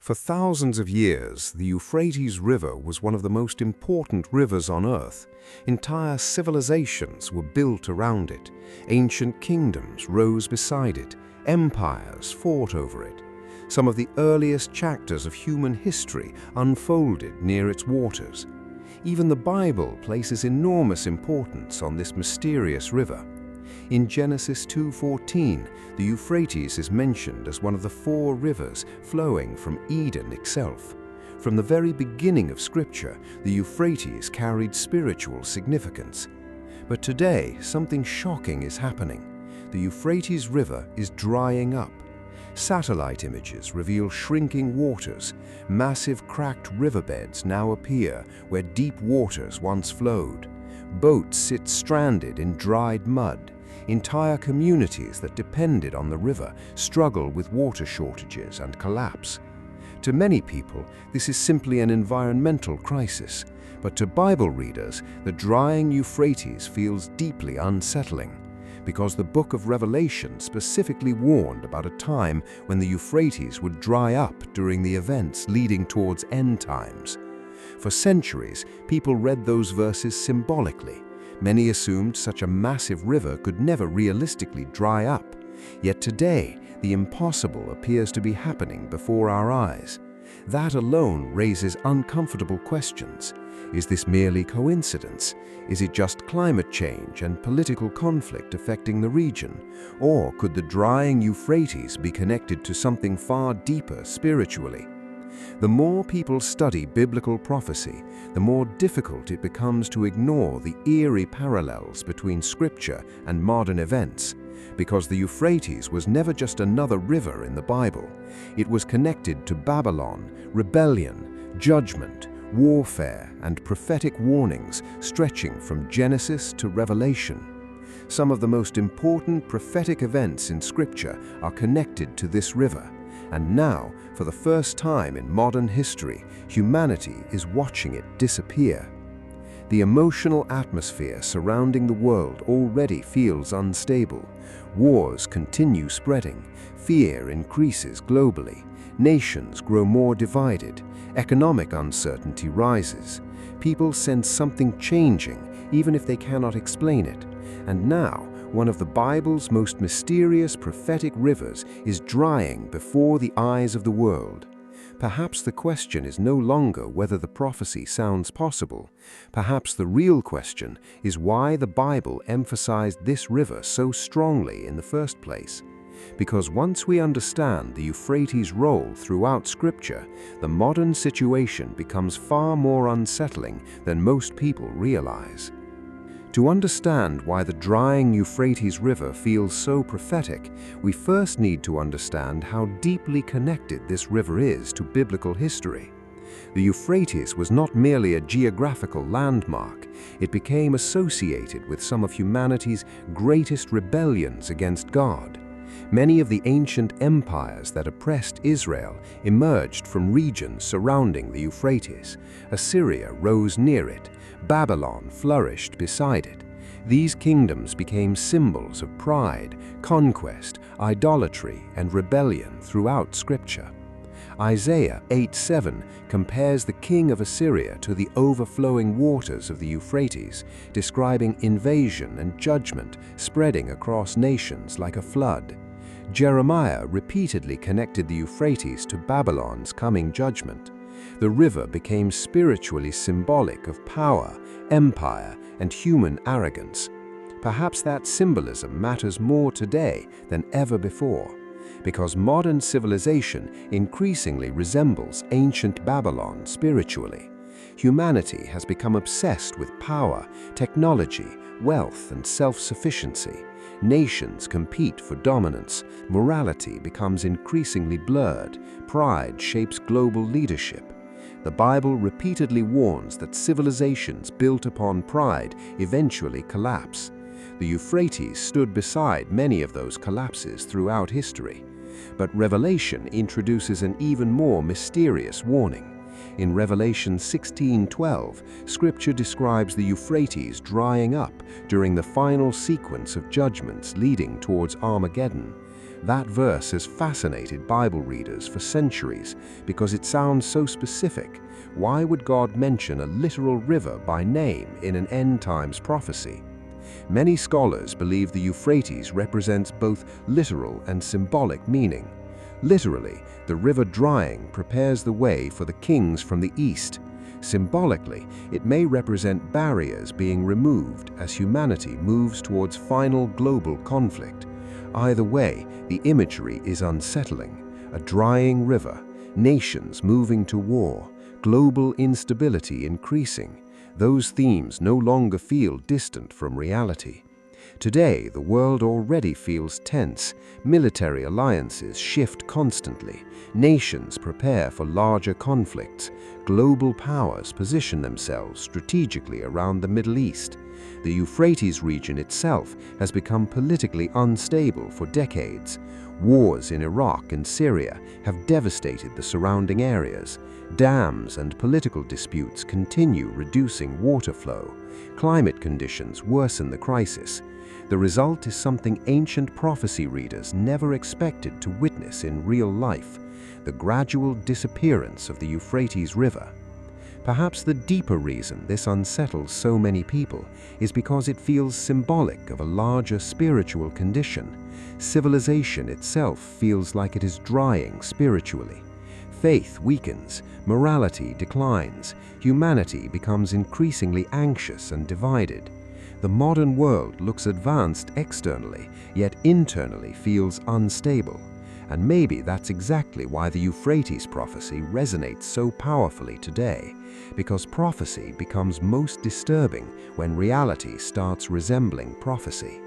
For thousands of years, the Euphrates River was one of the most important rivers on Earth. Entire civilizations were built around it. Ancient kingdoms rose beside it. Empires fought over it. Some of the earliest chapters of human history unfolded near its waters. Even the Bible places enormous importance on this mysterious river. In Genesis 2:14, the Euphrates is mentioned as one of the 4 rivers flowing from Eden itself. From the very beginning of Scripture, the Euphrates carried spiritual significance. But today, something shocking is happening. The Euphrates River is drying up. Satellite images reveal shrinking waters. Massive cracked riverbeds now appear where deep waters once flowed. Boats sit stranded in dried mud. Entire communities that depended on the river struggle with water shortages and collapse. To many people, this is simply an environmental crisis, but to Bible readers, the drying Euphrates feels deeply unsettling, because the book of Revelation specifically warned about a time when the Euphrates would dry up during the events leading towards end times. For centuries, people read those verses symbolically. Many assumed such a massive river could never realistically dry up. Yet today, the impossible appears to be happening before our eyes. That alone raises uncomfortable questions. Is this merely coincidence? Is it just climate change and political conflict affecting the region? Or could the drying Euphrates be connected to something far deeper spiritually? The more people study biblical prophecy, the more difficult it becomes to ignore the eerie parallels between Scripture and modern events. Because the Euphrates was never just another river in the Bible. It was connected to Babylon, rebellion, judgment, warfare, and prophetic warnings stretching from Genesis to Revelation. Some of the most important prophetic events in Scripture are connected to this river. And now, for the first time in modern history, humanity is watching it disappear. The emotional atmosphere surrounding the world already feels unstable. Wars continue spreading. Fear increases globally. Nations grow more divided. Economic uncertainty rises. People sense something changing, even if they cannot explain it. And now, one of the Bible's most mysterious prophetic rivers is drying before the eyes of the world. Perhaps the question is no longer whether the prophecy sounds possible. Perhaps the real question is why the Bible emphasized this river so strongly in the first place. Because once we understand the Euphrates' role throughout Scripture, the modern situation becomes far more unsettling than most people realize. To understand why the drying Euphrates River feels so prophetic, we first need to understand how deeply connected this river is to biblical history. The Euphrates was not merely a geographical landmark. It became associated with some of humanity's greatest rebellions against God. Many of the ancient empires that oppressed Israel emerged from regions surrounding the Euphrates. Assyria rose near it. Babylon flourished beside it. These kingdoms became symbols of pride, conquest, idolatry, and rebellion throughout Scripture. Isaiah 8:7 compares the king of Assyria to the overflowing waters of the Euphrates, describing invasion and judgment spreading across nations like a flood. Jeremiah repeatedly connected the Euphrates to Babylon's coming judgment. The river became spiritually symbolic of power, empire, and human arrogance. Perhaps that symbolism matters more today than ever before, because modern civilization increasingly resembles ancient Babylon spiritually. Humanity has become obsessed with power, technology, wealth, and self-sufficiency. Nations compete for dominance. Morality becomes increasingly blurred. Pride shapes global leadership. The Bible repeatedly warns that civilizations built upon pride eventually collapse. The Euphrates stood beside many of those collapses throughout history. But Revelation introduces an even more mysterious warning. In Revelation 16:12, Scripture describes the Euphrates drying up during the final sequence of judgments leading towards Armageddon. That verse has fascinated Bible readers for centuries because it sounds so specific. Why would God mention a literal river by name in an end-times prophecy? Many scholars believe the Euphrates represents both literal and symbolic meaning. Literally, the river drying prepares the way for the kings from the east. Symbolically, it may represent barriers being removed as humanity moves towards final global conflict. Either way, the imagery is unsettling. A drying river, nations moving to war, global instability increasing. Those themes no longer feel distant from reality. Today, the world already feels tense. Military alliances shift constantly. Nations prepare for larger conflicts. Global powers position themselves strategically around the Middle East. The Euphrates region itself has become politically unstable for decades. Wars in Iraq and Syria have devastated the surrounding areas. Dams and political disputes continue reducing water flow. Climate conditions worsen the crisis. The result is something ancient prophecy readers never expected to witness in real life: the gradual disappearance of the Euphrates River. Perhaps the deeper reason this unsettles so many people is because it feels symbolic of a larger spiritual condition. Civilization itself feels like it is drying spiritually. Faith weakens, morality declines, humanity becomes increasingly anxious and divided. The modern world looks advanced externally, yet internally feels unstable. And maybe that's exactly why the Euphrates prophecy resonates so powerfully today, because prophecy becomes most disturbing when reality starts resembling prophecy.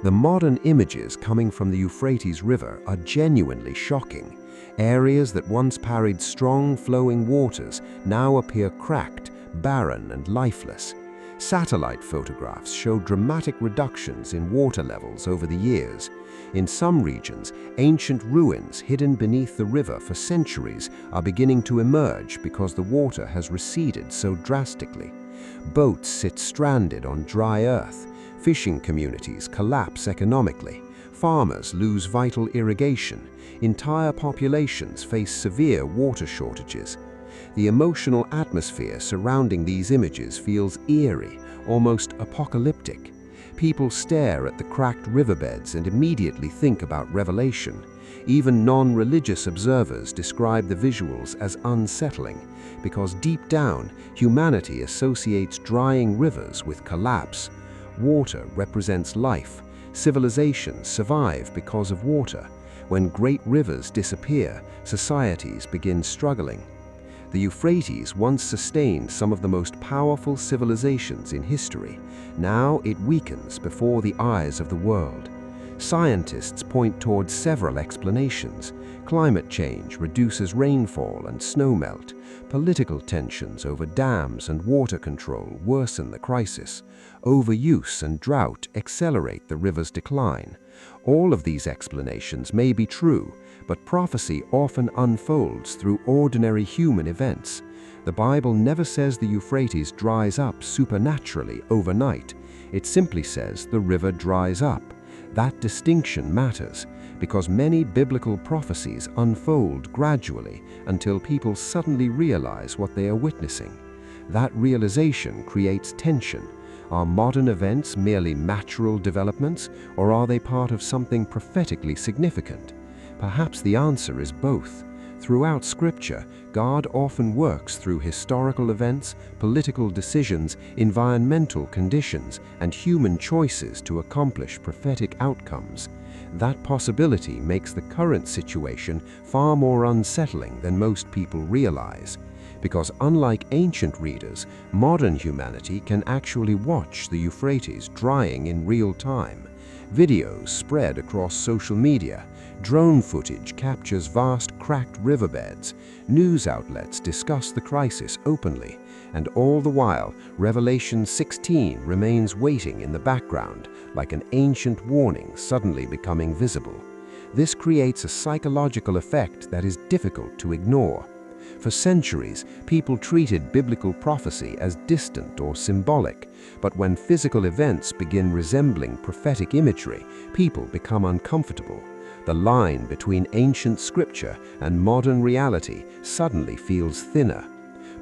The modern images coming from the Euphrates River are genuinely shocking. Areas that once carried strong flowing waters now appear cracked, barren, and lifeless. Satellite photographs show dramatic reductions in water levels over the years. In some regions, ancient ruins hidden beneath the river for centuries are beginning to emerge because the water has receded so drastically. Boats sit stranded on dry earth. Fishing communities collapse economically. Farmers lose vital irrigation. Entire populations face severe water shortages. The emotional atmosphere surrounding these images feels eerie, almost apocalyptic. People stare at the cracked riverbeds and immediately think about Revelation. Even non-religious observers describe the visuals as unsettling, because deep down, humanity associates drying rivers with collapse. Water represents life. Civilizations survive because of water. When great rivers disappear, societies begin struggling. The Euphrates once sustained some of the most powerful civilizations in history. Now it weakens before the eyes of the world. Scientists point towards several explanations. Climate change reduces rainfall and snowmelt. Political tensions over dams and water control worsen the crisis. Overuse and drought accelerate the river's decline. All of these explanations may be true, but prophecy often unfolds through ordinary human events. The Bible never says the Euphrates dries up supernaturally overnight. It simply says the river dries up. That distinction matters because many biblical prophecies unfold gradually until people suddenly realize what they are witnessing. That realization creates tension. Are modern events merely natural developments, or are they part of something prophetically significant? Perhaps the answer is both. Throughout Scripture, God often works through historical events, political decisions, environmental conditions, and human choices to accomplish prophetic outcomes. That possibility makes the current situation far more unsettling than most people realize. Because unlike ancient readers, modern humanity can actually watch the Euphrates drying in real time. Videos spread across social media. Drone footage captures vast cracked riverbeds. News outlets discuss the crisis openly. And all the while, Revelation 16 remains waiting in the background, like an ancient warning suddenly becoming visible. This creates a psychological effect that is difficult to ignore. For centuries, people treated biblical prophecy as distant or symbolic, but when physical events begin resembling prophetic imagery, people become uncomfortable. The line between ancient scripture and modern reality suddenly feels thinner.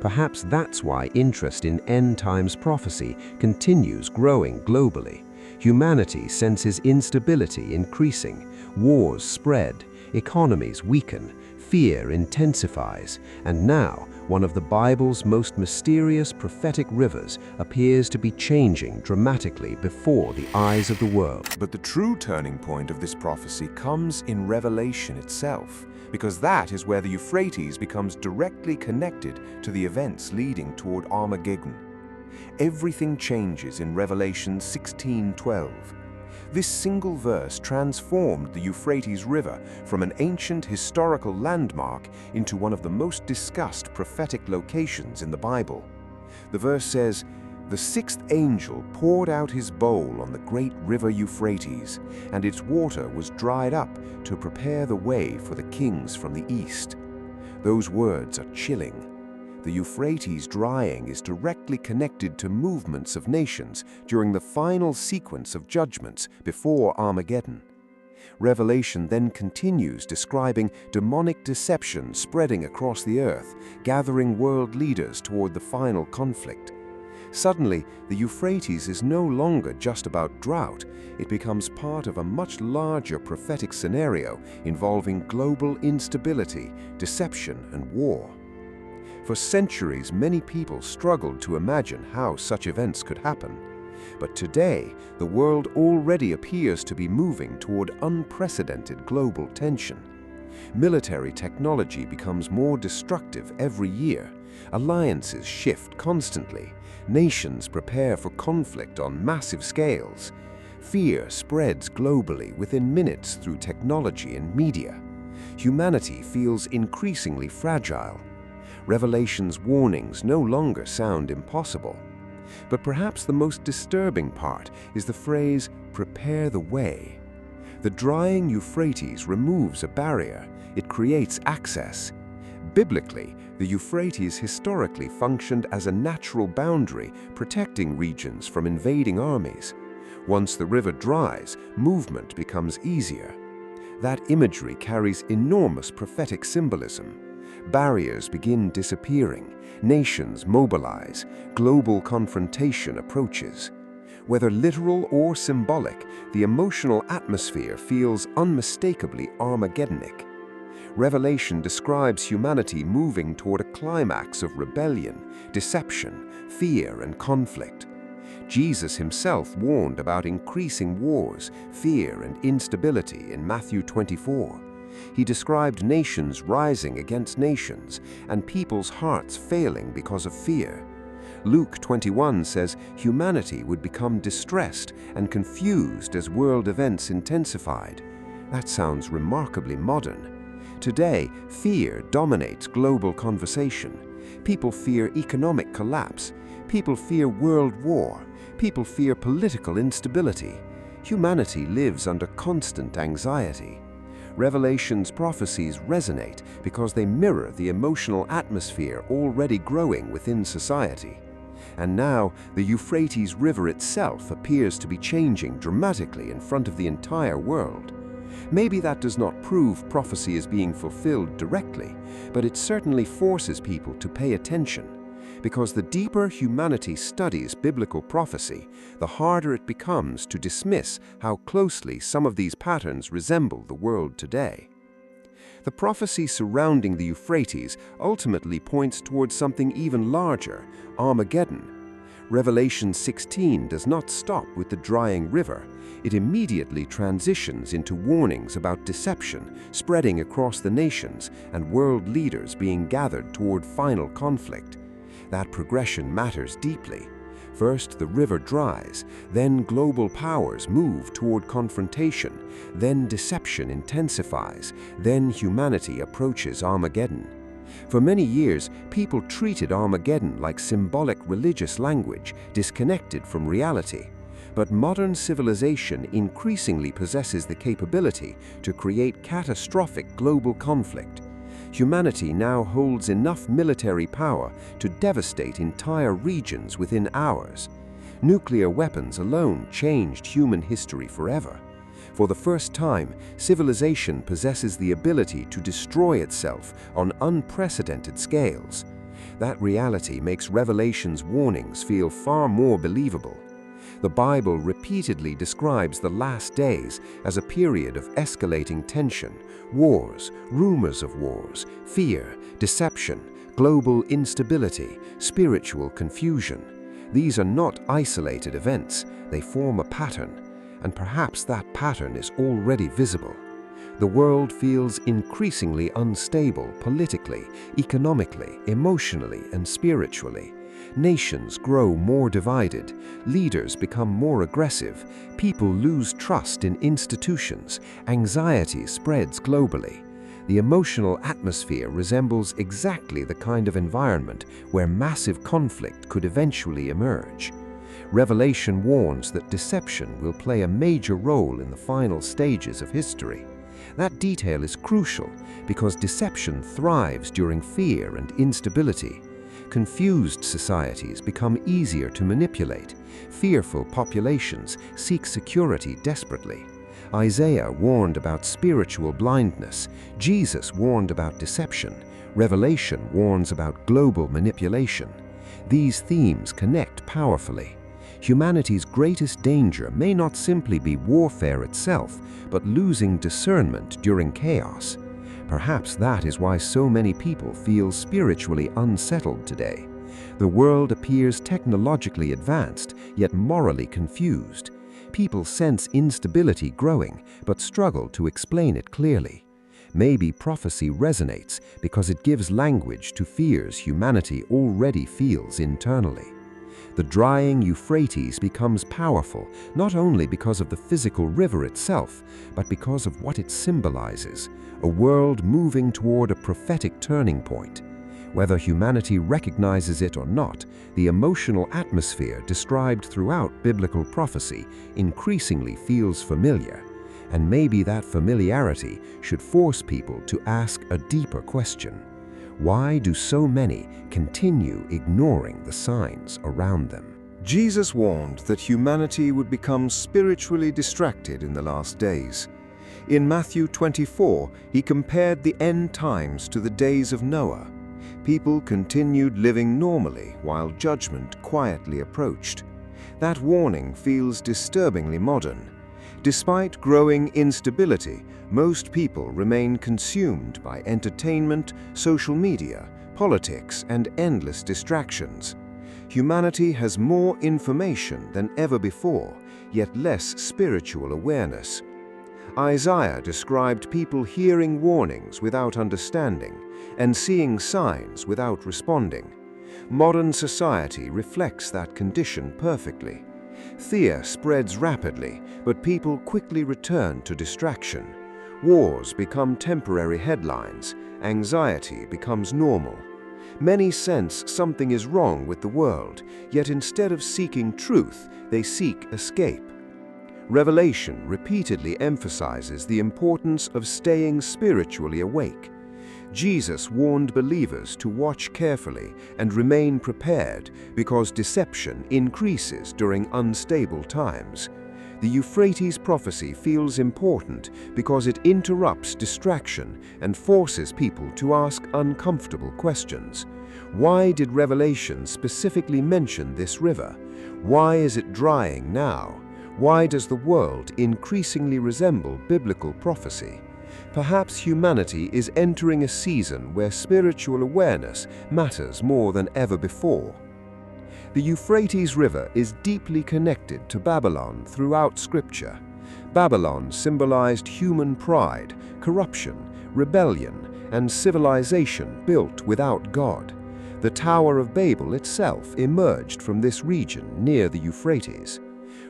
Perhaps that's why interest in end times prophecy continues growing globally. Humanity senses instability increasing, wars spread, economies weaken, fear intensifies, and now one of the Bible's most mysterious prophetic rivers appears to be changing dramatically before the eyes of the world. But the true turning point of this prophecy comes in Revelation itself, because that is where the Euphrates becomes directly connected to the events leading toward Armageddon. Everything changes in Revelation 16:12. This single verse transformed the Euphrates River from an ancient historical landmark into one of the most discussed prophetic locations in the Bible. The verse says, "The sixth angel poured out his bowl on the great river Euphrates, and its water was dried up to prepare the way for the kings from the east." Those words are chilling. The Euphrates drying is directly connected to movements of nations during the final sequence of judgments before Armageddon. Revelation then continues describing demonic deception spreading across the earth, gathering world leaders toward the final conflict. Suddenly, the Euphrates is no longer just about drought. It becomes part of a much larger prophetic scenario involving global instability, deception, and war. For centuries, many people struggled to imagine how such events could happen. But today, the world already appears to be moving toward unprecedented global tension. Military technology becomes more destructive every year. Alliances shift constantly. Nations prepare for conflict on massive scales. Fear spreads globally within minutes through technology and media. Humanity feels increasingly fragile. Revelation's warnings no longer sound impossible. But perhaps the most disturbing part is the phrase, "prepare the way." The drying Euphrates removes a barrier. It creates access. Biblically, the Euphrates historically functioned as a natural boundary, protecting regions from invading armies. Once the river dries, movement becomes easier. That imagery carries enormous prophetic symbolism. Barriers begin disappearing, nations mobilize, global confrontation approaches. Whether literal or symbolic, the emotional atmosphere feels unmistakably Armageddonic. Revelation describes humanity moving toward a climax of rebellion, deception, fear, and conflict. Jesus himself warned about increasing wars, fear, and instability in Matthew 24. He described nations rising against nations and people's hearts failing because of fear. Luke 21 says humanity would become distressed and confused as world events intensified. That sounds remarkably modern. Today, fear dominates global conversation. People fear economic collapse. People fear world war. People fear political instability. Humanity lives under constant anxiety. Revelation's prophecies resonate because they mirror the emotional atmosphere already growing within society. And now, the Euphrates River itself appears to be changing dramatically in front of the entire world. Maybe that does not prove prophecy is being fulfilled directly, but it certainly forces people to pay attention. Because the deeper humanity studies biblical prophecy, the harder it becomes to dismiss how closely some of these patterns resemble the world today. The prophecy surrounding the Euphrates ultimately points towards something even larger, Armageddon. Revelation 16 does not stop with the drying river. It immediately transitions into warnings about deception spreading across the nations and world leaders being gathered toward final conflict. That progression matters deeply. First, the river dries, then global powers move toward confrontation, then deception intensifies, then humanity approaches Armageddon. For many years, people treated Armageddon like symbolic religious language, disconnected from reality. But modern civilization increasingly possesses the capability to create catastrophic global conflict. Humanity now holds enough military power to devastate entire regions within hours. Nuclear weapons alone changed human history forever. For the first time, civilization possesses the ability to destroy itself on unprecedented scales. That reality makes Revelation's warnings feel far more believable. The Bible repeatedly describes the last days as a period of escalating tension, wars, rumors of wars, fear, deception, global instability, spiritual confusion. These are not isolated events, they form a pattern, and perhaps that pattern is already visible. The world feels increasingly unstable politically, economically, emotionally, and spiritually. Nations grow more divided, leaders become more aggressive, people lose trust in institutions, anxiety spreads globally. The emotional atmosphere resembles exactly the kind of environment where massive conflict could eventually emerge. Revelation warns that deception will play a major role in the final stages of history. That detail is crucial because deception thrives during fear and instability. Confused societies become easier to manipulate. Fearful populations seek security desperately. Isaiah warned about spiritual blindness. Jesus warned about deception. Revelation warns about global manipulation. These themes connect powerfully. Humanity's greatest danger may not simply be warfare itself, but losing discernment during chaos. Perhaps that is why so many people feel spiritually unsettled today. The world appears technologically advanced, yet morally confused. People sense instability growing, but struggle to explain it clearly. Maybe prophecy resonates because it gives language to fears humanity already feels internally. The drying Euphrates becomes powerful not only because of the physical river itself, but because of what it symbolizes, a world moving toward a prophetic turning point. Whether humanity recognizes it or not, the emotional atmosphere described throughout biblical prophecy increasingly feels familiar, and maybe that familiarity should force people to ask a deeper question. Why do so many continue ignoring the signs around them? Jesus warned that humanity would become spiritually distracted in the last days. In Matthew 24, he compared the end times to the days of Noah. People continued living normally while judgment quietly approached. That warning feels disturbingly modern. Despite growing instability, most people remain consumed by entertainment, social media, politics, and endless distractions. Humanity has more information than ever before, yet less spiritual awareness. Isaiah described people hearing warnings without understanding and seeing signs without responding. Modern society reflects that condition perfectly. Fear spreads rapidly, but people quickly return to distraction. Wars become temporary headlines. Anxiety becomes normal. Many sense something is wrong with the world, yet instead of seeking truth, they seek escape. Revelation repeatedly emphasizes the importance of staying spiritually awake. Jesus warned believers to watch carefully and remain prepared because deception increases during unstable times. The Euphrates prophecy feels important because it interrupts distraction and forces people to ask uncomfortable questions. Why did Revelation specifically mention this river? Why is it drying now? Why does the world increasingly resemble biblical prophecy? Perhaps humanity is entering a season where spiritual awareness matters more than ever before. The Euphrates River is deeply connected to Babylon throughout Scripture. Babylon symbolized human pride, corruption, rebellion, and civilization built without God. The Tower of Babel itself emerged from this region near the Euphrates.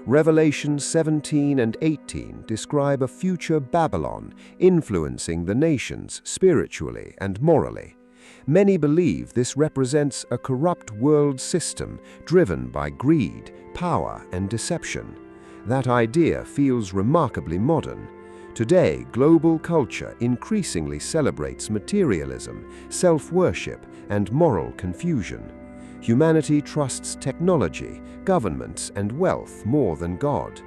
Revelation 17 and 18 describe a future Babylon influencing the nations spiritually and morally. Many believe this represents a corrupt world system driven by greed, power, and deception. That idea feels remarkably modern. Today, global culture increasingly celebrates materialism, self-worship, and moral confusion. Humanity trusts technology, governments, and wealth more than God.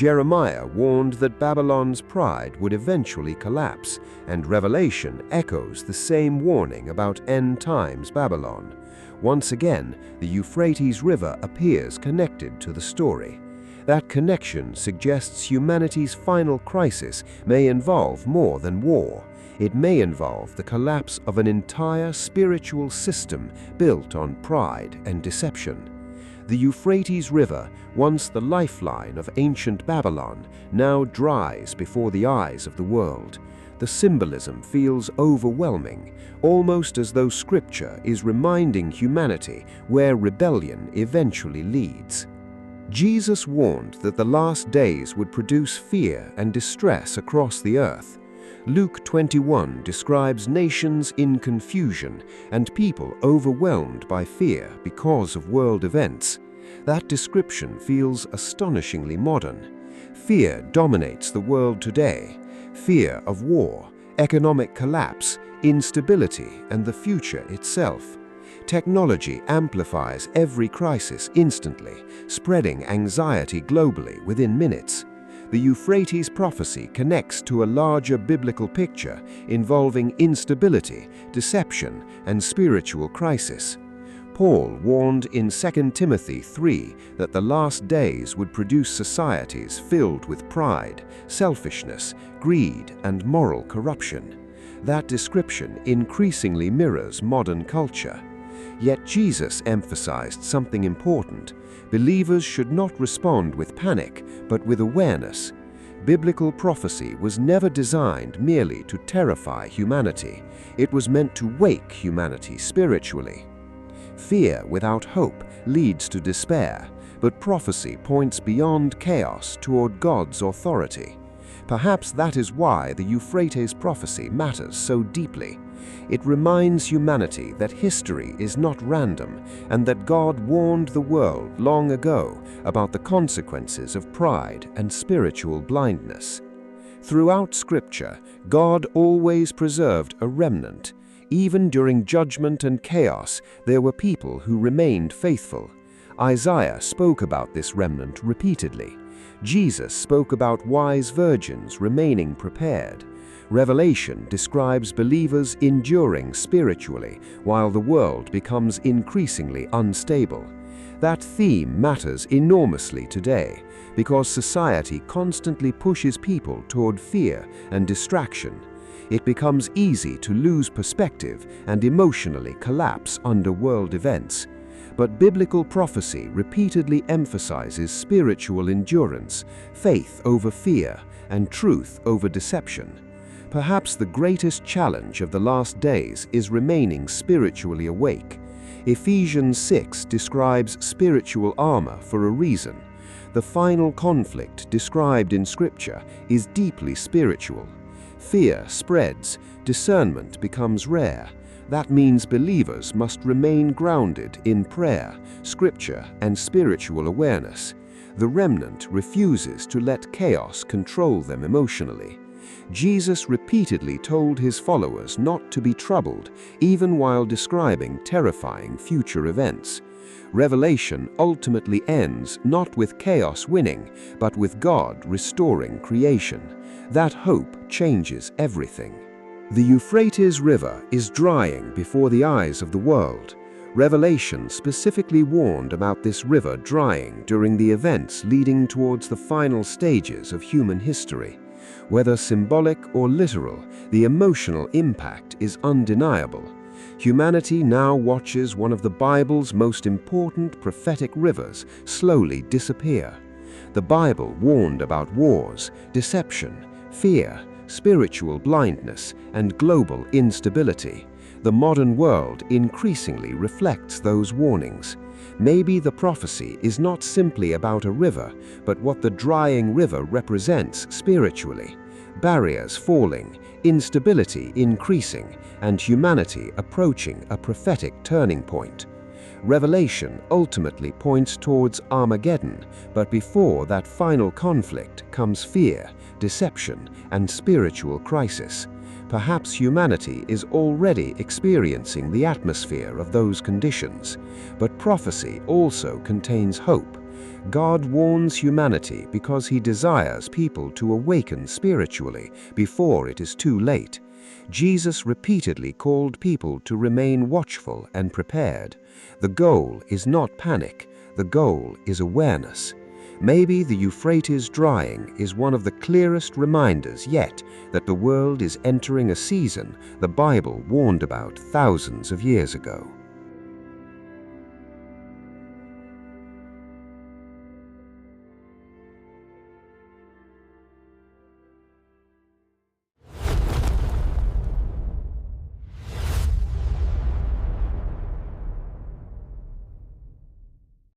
Jeremiah warned that Babylon's pride would eventually collapse, and Revelation echoes the same warning about end times Babylon. Once again, the Euphrates River appears connected to the story. That connection suggests humanity's final crisis may involve more than war. It may involve the collapse of an entire spiritual system built on pride and deception. The Euphrates River, once the lifeline of ancient Babylon, now dries before the eyes of the world. The symbolism feels overwhelming, almost as though Scripture is reminding humanity where rebellion eventually leads. Jesus warned that the last days would produce fear and distress across the earth. Luke 21 describes nations in confusion and people overwhelmed by fear because of world events. That description feels astonishingly modern. Fear dominates the world today. Fear of war, economic collapse, instability, and the future itself. Technology amplifies every crisis instantly, spreading anxiety globally within minutes. The Euphrates prophecy connects to a larger biblical picture involving instability, deception, and spiritual crisis. Paul warned in 2 Timothy 3 that the last days would produce societies filled with pride, selfishness, greed, and moral corruption. That description increasingly mirrors modern culture. Yet Jesus emphasized something important. Believers should not respond with panic, but with awareness. Biblical prophecy was never designed merely to terrify humanity. It was meant to wake humanity spiritually. Fear without hope leads to despair, but prophecy points beyond chaos toward God's authority. Perhaps that is why the Euphrates prophecy matters so deeply. It reminds humanity that history is not random and that God warned the world long ago about the consequences of pride and spiritual blindness. Throughout Scripture, God always preserved a remnant. Even during judgment and chaos, there were people who remained faithful. Isaiah spoke about this remnant repeatedly. Jesus spoke about wise virgins remaining prepared. Revelation describes believers enduring spiritually while the world becomes increasingly unstable. That theme matters enormously today because society constantly pushes people toward fear and distraction. It becomes easy to lose perspective and emotionally collapse under world events. But biblical prophecy repeatedly emphasizes spiritual endurance, faith over fear, and truth over deception. Perhaps the greatest challenge of the last days is remaining spiritually awake. Ephesians 6 describes spiritual armor for a reason. The final conflict described in Scripture is deeply spiritual. Fear spreads, discernment becomes rare. That means believers must remain grounded in prayer, Scripture, and spiritual awareness. The remnant refuses to let chaos control them emotionally. Jesus repeatedly told his followers not to be troubled, even while describing terrifying future events. Revelation ultimately ends not with chaos winning, but with God restoring creation. That hope changes everything. The Euphrates River is drying before the eyes of the world. Revelation specifically warned about this river drying during the events leading towards the final stages of human history. Whether symbolic or literal, the emotional impact is undeniable. Humanity now watches one of the Bible's most important prophetic rivers slowly disappear. The Bible warned about wars, deception, fear, spiritual blindness, and global instability. The modern world increasingly reflects those warnings. Maybe the prophecy is not simply about a river, but what the drying river represents spiritually. Barriers falling, instability increasing, and humanity approaching a prophetic turning point. Revelation ultimately points towards Armageddon, but before that final conflict comes fear, deception, and spiritual crisis. Perhaps humanity is already experiencing the atmosphere of those conditions, but prophecy also contains hope. God warns humanity because he desires people to awaken spiritually before it is too late. Jesus repeatedly called people to remain watchful and prepared. The goal is not panic, the goal is awareness. Maybe the Euphrates drying is one of the clearest reminders yet that the world is entering a season the Bible warned about thousands of years ago.